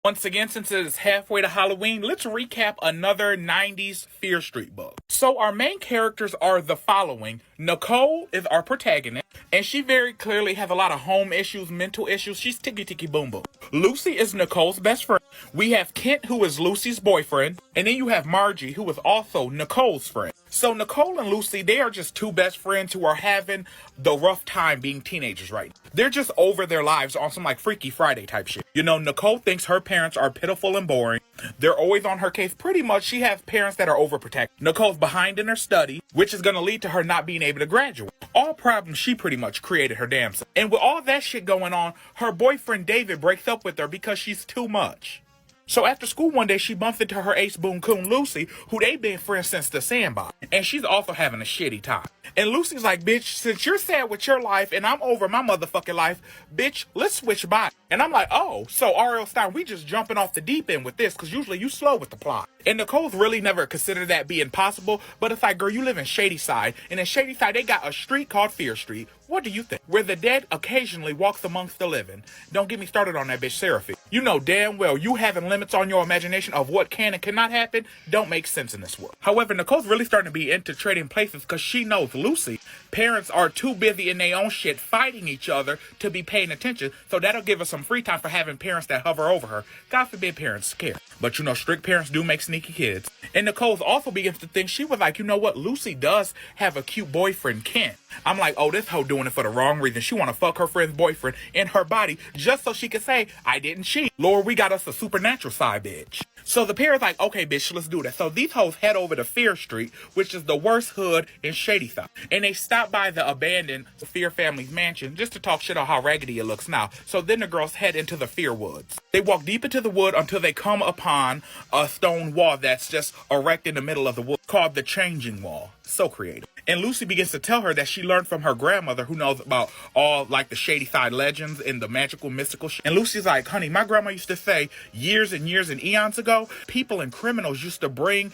Once again, since it is halfway to Halloween, let's recap another 90s Fear Street book. So our main characters are the following. Nicole is our protagonist, and she very clearly has a lot of home issues, mental issues. She's ticky boom boom. Lucy is Nicole's best friend. We have Kent, who is Lucy's boyfriend, and then you have Margie, who is also Nicole's friend. So Nicole and Lucy, they are just two best friends who are having the rough time being teenagers right now. They're just over their lives on some like Freaky Friday type shit. You know, Nicole thinks her parents are pitiful and boring. They're always on her case. Pretty much, she has parents that are overprotective. Nicole's behind in her study, which is going to lead to her not being able to graduate. All problems she pretty much created her damn self. And with all that shit going on, her boyfriend David breaks up with her because she's too much. So after school one day, she bumps into her ace boon coon Lucy, who they've been friends since the sandbox. And she's also having a shitty time. And Lucy's like, bitch, since you're sad with your life and I'm over my motherfucking life, bitch, let's switch bodies. And I'm like, oh, so R.L. Stein, we just jumping off the deep end with this, because usually you slow with the plot. And Nicole's really never considered that being possible, but it's like, girl, you live in Shadyside, and in Shadyside, they got a street called Fear Street. What do you think? Where the dead occasionally walks amongst the living. Don't get me started on that bitch Seraphine. You know damn well you having limits on your imagination of what can and cannot happen don't make sense in this world. However, Nicole's really starting to be into trading places because she knows Lucy. Parents are too busy in their own shit fighting each other to be paying attention, so that'll give us some free time for having parents that hover over her. God forbid parents care. But you know, strict parents do make sneaky kids. And Nicole's also begins to think, she was like, you know what, Lucy does have a cute boyfriend, Kent. I'm like, oh, this hoe doing it for the wrong reason. She want to fuck her friend's boyfriend in her body just so she can say, I didn't cheat. Lord, we got us a supernatural side bitch. So the pair is like, okay, bitch, let's do that. So these hoes head over to Fear Street, which is the worst hood in Shadyside. And they stop by the abandoned Fear family's mansion just to talk shit on how raggedy it looks now. So then the girls head into the Fear woods. They walk deep into the wood until they come upon a stone wall that's just erected in the middle of the wood called the Changing Wall. So creative. And Lucy begins to tell her that she learned from her grandmother, who knows about all like the Shadyside legends and the magical, mystical shit. And Lucy's like, honey, my grandma used to say years and years and eons ago, people and criminals used to bring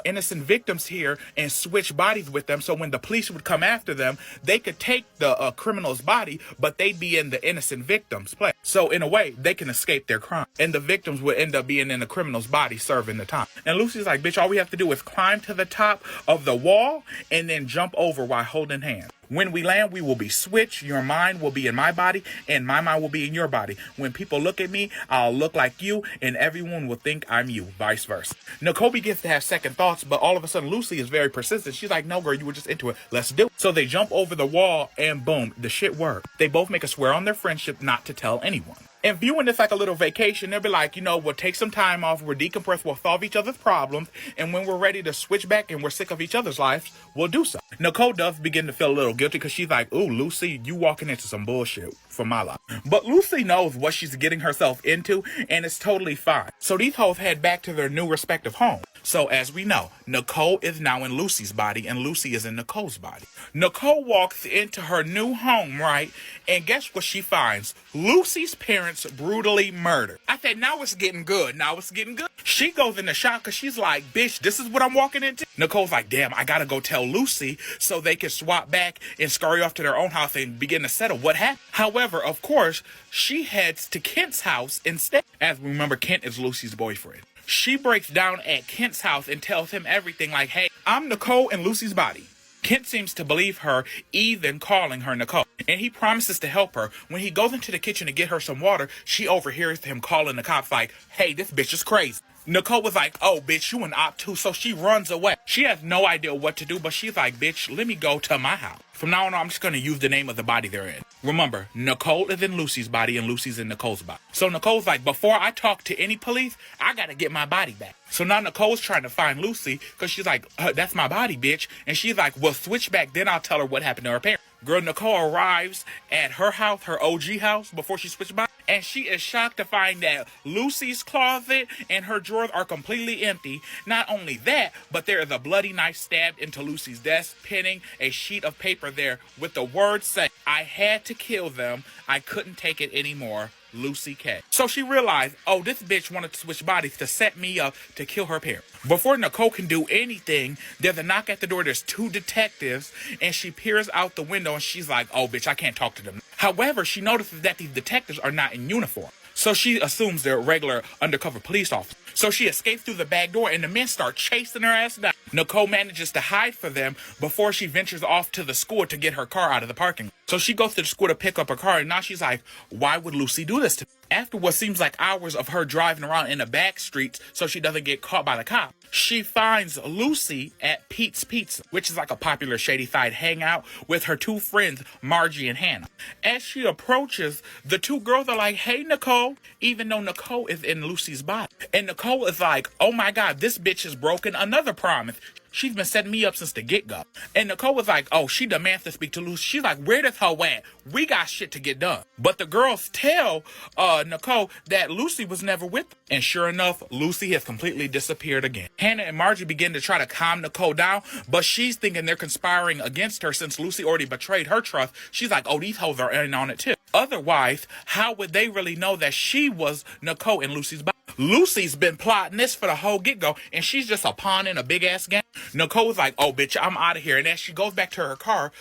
innocent victims here and switch bodies with them. So when the police would come after them, they could take the criminal's body, but they'd be in the innocent victim's place. So in a way, they can escape their crime. And the victims would end up being in the criminal's body serving the time. And Lucy's like, bitch, all we have to do is climb to the top of the wall and then jump over while holding hands. When we land, we will be switched. Your mind will be in my body, and my mind will be in your body. When people look at me, I'll look like you, and everyone will think I'm you, vice versa. Nicole begins to have second thoughts, but all of a sudden, Lucy is very persistent. She's like, no, girl, you were just into it. Let's do it. So they jump over the wall, and boom, the shit worked. They both make a swear on their friendship not to tell anyone. And viewing this like a little vacation, they'll be like, you know, we'll take some time off, we'll decompress, we'll solve each other's problems, and when we're ready to switch back and we're sick of each other's lives, we'll do so. Nicole does begin to feel a little guilty because she's like, ooh, Lucy, you walking into some bullshit for my life. But Lucy knows what she's getting herself into, and it's totally fine. So these hoes head back to their new respective homes. So as we know, Nicole is now in Lucy's body, and Lucy is in Nicole's body. Nicole walks into her new home, right? And guess what she finds? Lucy's parents brutally murdered. I said, now it's getting good. Now it's getting good. She goes into shock because she's like, bitch, this is what I'm walking into? Nicole's like, damn, I gotta go tell Lucy so they can swap back and scurry off to their own house and begin to settle what happened. However, of course, she heads to Kent's house instead. As we remember, Kent is Lucy's boyfriend. She breaks down at Kent's house and tells him everything like, hey, I'm Nicole in Lucy's body. Kent seems to believe her, even calling her Nicole. And he promises to help her. When he goes into the kitchen to get her some water, she overhears him calling the cops like, hey, this bitch is crazy. Nicole was like, oh, bitch, you an op too, so she runs away. She has no idea what to do, but she's like, bitch, let me go to my house. From now on, I'm just going to use the name of the body they're in. Remember, Nicole is in Lucy's body and Lucy's in Nicole's body. So Nicole's like, before I talk to any police, I got to get my body back. So now Nicole's trying to find Lucy because she's like, that's my body, bitch. And she's like, well, switch back, then I'll tell her what happened to her parents. Girl, Nicole arrives at her house, her OG house, before she switched by, and she is shocked to find that Lucy's closet and her drawers are completely empty. Not only that, but there is a bloody knife stabbed into Lucy's desk, pinning a sheet of paper there with the words saying, I had to kill them. I couldn't take it anymore. Lucy K. So she realized, oh, this bitch wanted to switch bodies to set me up to kill her parents. Before Nicole can do anything, there's a knock at the door. There's two detectives, and she peers out the window, and she's like, oh, bitch, I can't talk to them. However, she notices that these detectives are not in uniform. So she assumes they're regular undercover police officers. So she escapes through the back door and the men start chasing her ass down. Nicole manages to hide for them before she ventures off to the school to get her car out of the parking lot. So she goes to the school to pick up her car, and now she's like, why would Lucy do this to me? After what seems like hours of her driving around in the back streets so she doesn't get caught by the cop, she finds Lucy at Pete's Pizza, which is like a popular shady side hangout with her two friends, Margie and Hannah. As she approaches, the two girls are like, hey, Nicole, even though Nicole is in Lucy's body. And Nicole is like, oh my God, this bitch has broken another promise. She's been setting me up since the get-go. And Nicole was like, oh, she demands to speak to Lucy. She's like, where does her at? We got shit to get done. But the girls tell Nicole that Lucy was never with them. And sure enough, Lucy has completely disappeared again. Hannah and Margie begin to try to calm Nicole down, but she's thinking they're conspiring against her since Lucy already betrayed her trust. She's like, oh, these hoes are in on it too. Otherwise, how would they really know that she was Nicole in Lucy's body? Lucy's been plotting this for the whole get-go, and she's just a pawn in a big-ass game. Nicole's like, oh, bitch, I'm out of here. And as she goes back to her car,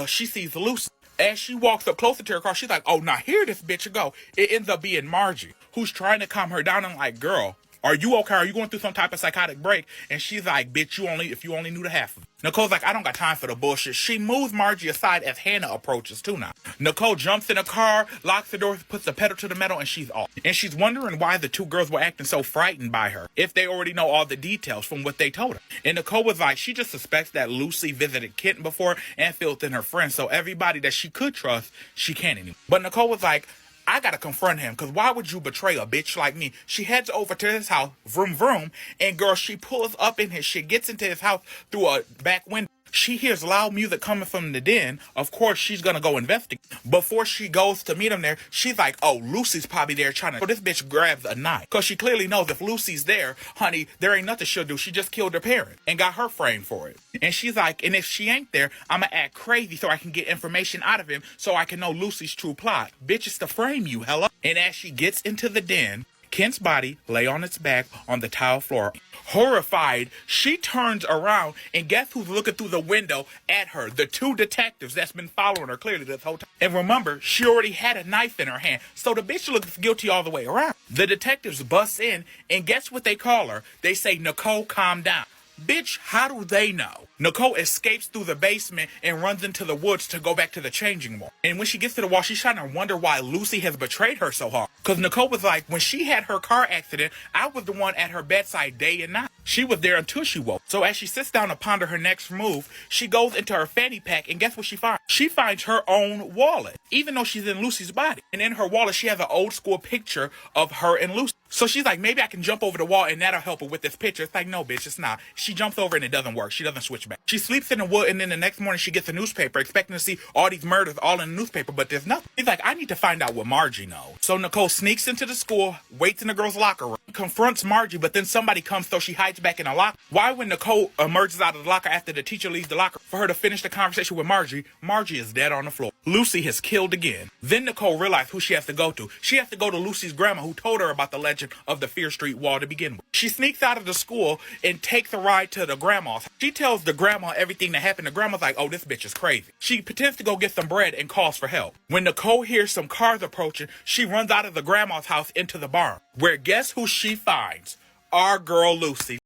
she sees Lucy. As she walks up closer to her car, she's like, oh, now here this bitch go. It ends up being Margie, who's trying to calm her down and like, girl, are you okay? Are you going through some type of psychotic break? And she's like, bitch, if you only knew the half of it. Nicole's like, I don't got time for the bullshit. She moves Margie aside as Hannah approaches too now. Nicole jumps in a car, locks the door, puts the pedal to the metal, and she's off. And she's wondering why the two girls were acting so frightened by her, if they already know all the details from what they told her. And Nicole was like, she just suspects that Lucy visited Kitten before and filled in her friends, so everybody that she could trust, she can't anymore. But Nicole was like, I gotta confront him, because why would you betray a bitch like me? She heads over to his house, vroom vroom, and girl, she pulls up in his shit, gets into his house through a back window. She hears loud music coming from the den. Of course, she's gonna go investigate. Before she goes to meet him there, she's like, oh, Lucy's probably there trying to... So this bitch grabs a knife, because she clearly knows if Lucy's there, honey, there ain't nothing she'll do. She just killed her parent and got her framed for it. And she's like, and if she ain't there, I'ma act crazy so I can get information out of him so I can know Lucy's true plot. Bitch, it's to frame you, hello? And as she gets into the den, Kent's body lay on its back on the tile floor. Horrified, she turns around, and guess who's looking through the window at her? The two detectives that's been following her clearly this whole time. And remember, she already had a knife in her hand, so the bitch looks guilty all the way around. The detectives bust in, and guess what they call her? They say, Nicole, calm down. Bitch, how do they know? Nicole escapes through the basement and runs into the woods to go back to the changing room. And when she gets to the wall, she's trying to wonder why Lucy has betrayed her so hard. Because Nicole was like, when she had her car accident, I was the one at her bedside day and night. She was there until she woke. So as she sits down to ponder her next move, she goes into her fanny pack, and guess what she finds? She finds her own wallet, even though she's in Lucy's body. And in her wallet, she has an old school picture of her and Lucy. So she's like, maybe I can jump over the wall and that'll help her with this picture. It's like, no, bitch, it's not. She jumps over and it doesn't work. She doesn't switch back. She sleeps in the wood, and then the next morning she gets a newspaper expecting to see all these murders all in the newspaper, but there's nothing. She's like, I need to find out what Margie knows. So Nicole sneaks into the school, waits in the girls' locker room, confronts Margie, but then somebody comes, so she hides back in a locker. Why when Nicole emerges out of the locker after the teacher leaves the locker for her to finish the conversation with Margie, Margie is dead on the floor. Lucy has killed again. Then Nicole realized who she has to go to. She has to go to Lucy's grandma, who told her about the legend of the Fear Street wall to begin with. She sneaks out of the school and takes a ride to the grandma's. She tells the grandma everything that happened. The grandma's like, oh, this bitch is crazy. She pretends to go get some bread and calls for help. When Nicole hears some cars approaching, she runs out of the grandma's house into the barn, where guess who she finds? Our girl Lucy.